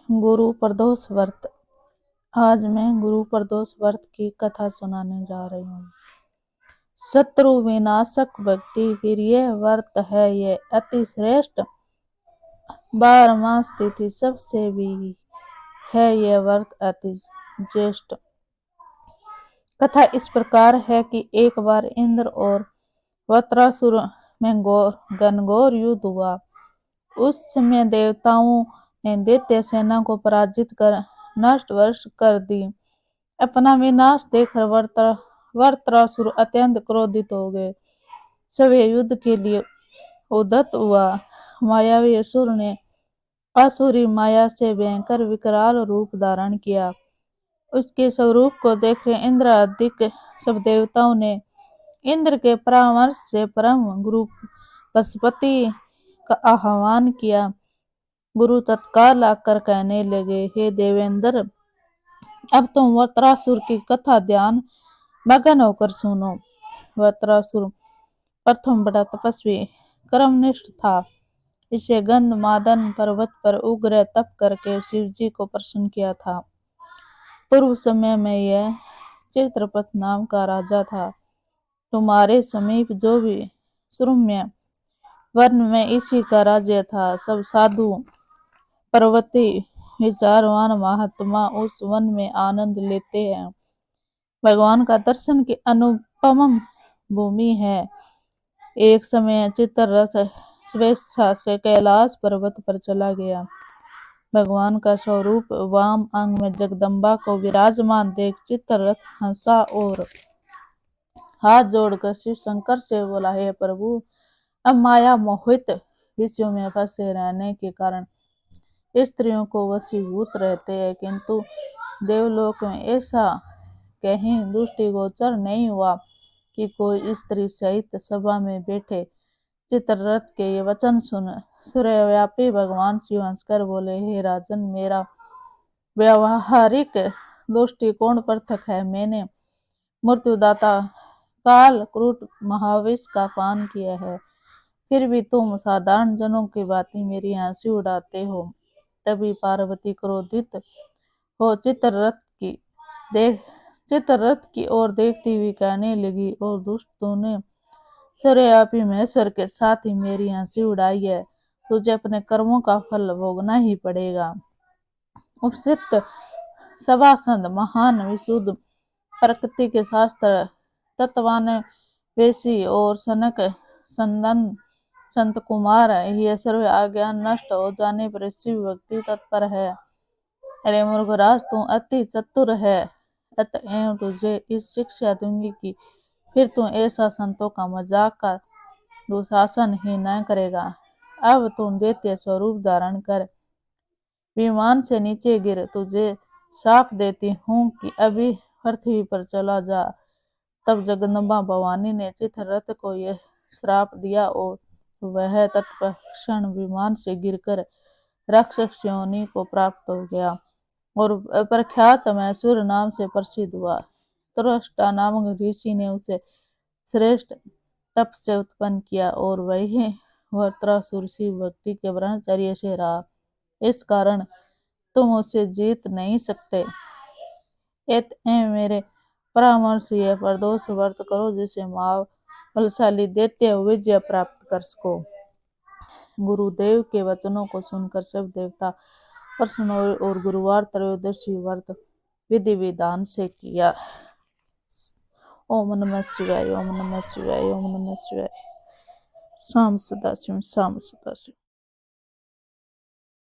गुरु प्रदोष व्रत। आज मैं गुरु प्रदोष व्रत की कथा सुनाने जा रही हूँ। शत्रु विनाशक भक्ति प्रिय व्रत है ये, अति श्रेष्ठ 12 मास तिथि सबसे भी है ये व्रत अति ज्येष्ठ। कथा इस प्रकार है कि एक बार इंद्र और वृत्रासुर में घनघोर युद्ध हुआ। उस समय देवताओं ने दैत्य सेना को पराजित कर नष्ट भ्रष्ट कर दी। अपना विनाश देखकर वृत्रासुर अत्यंत क्रोधित हो गए। सभी युद्ध के लिए उद्यत हुआ। मायावी असुर ने असुरी माया से भयंकर विकराल रूप धारण किया। उसके स्वरूप को देख इंद्र आदि सब देवताओं ने इंद्र के परामर्श से परम गुरु बृहस्पति का आह्वान किया। गुरु तत्काल आकर कहने लगे, हे देवेंद्र, अब तुम वृत्रासुर की कथा ध्यान मगन होकर सुनो। वृत्रासुर प्रथम बड़ा तपस्वी कर्मनिष्ठ था। इसे गंधमादन पर्वत पर उग्र तप करके शिवजी को प्रसन्न किया था। पूर्व समय में यह चित्रपत नाम का राजा था। तुम्हारे समीप जो भी सुरम्य वन में इसी का राज्य था। सब साधु पर्वती विचारवान महात्मा उस वन में आनंद लेते हैं। भगवान का दर्शन की अनुपम भूमि है। एक समय चित्ररथ स्वेच्छा से कैलाश पर्वत पर चला गया। भगवान का स्वरूप वाम अंग में जगदम्बा को विराजमान देख चित्ररथ हंसा और हाथ जोड़कर शिव शंकर से बोला, हे प्रभु, अब माया मोहित विषयों में फंसे रहने के कारण स्त्रियों को वशीभूत रहते हैं, किंतु देवलोक में ऐसा कहीं दृष्टिगोचर नहीं हुआ कि कोई स्त्री सहित सभा में बैठे। चित्ररथ के ये वचन सुन सूर्यव्यापी भगवान शिव हंसकर बोले, हे राजन, मेरा व्यावहारिक दृष्टिकोण पृथक है। मैंने मृत्युदाता काल क्रूट महाविष का पान किया है, फिर भी तुम साधारण जनों की भांति मेरी हंसी उड़ाते हो। तभी पार्वती क्रोधित हो चित्ररथ की ओर देखती हुई कहने लगी, और दुष्ट, तूने सूर्यव्यापी महेश्वर के साथ ही मेरी हंसी उड़ाई है। तुझे अपने कर्मों का फल भोगना ही पड़ेगा। उपस्थित सभासद महान विशुद्ध प्रकृति के शास्त्र तत्वान वेशी और सनक संदन संत कुमार, यह सर्व अज्ञान नष्ट हो जाने पर शिव भक्ति तत्पर है। अरे मूर्खराज, तू अति चतुर है, अतएव तुझे इस शिक्षा दूंगी कि फिर तू ऐसा संतों का मजाक का दुशासन ही न करेगा। अब तुम दैत्य स्वरूप धारण कर विमान से नीचे गिर। तुझे साफ देती हूँ कि अभी पृथ्वी पर चला जा। तब जगदम्बा भवानी ने चित्ररथ को यह श्राप दिया और वह तत्क्षण विमान से गिरकर राक्षस योनि को प्राप्त हो गया और प्रख्यात मैसूर नाम से प्रसिद्ध हुआ। त्वष्टा नामक ऋषि ने उसे श्रेष्ठ तप से उत्पन्न किया और वही वृत्रासुर शिव भक्ति के ब्रह्मचर्य से रहा। इस कारण तुम उसे जीत नहीं सकते। मेरे परामर्श यह प्रदोष व्रत करो, जिसे महाबलशाली दैत्य विजय प्राप्त कर सको। गुरुदेव के वचनों को सुनकर सब देवता प्रसन्न हुए और गुरुवार त्रयोदशी व्रत विधि विधान से किया। ओम नमः शिवाय, ओम नमः शिवाय, ओम नमः शिवाय। शाम सदाशिव, शाम सदाशिव।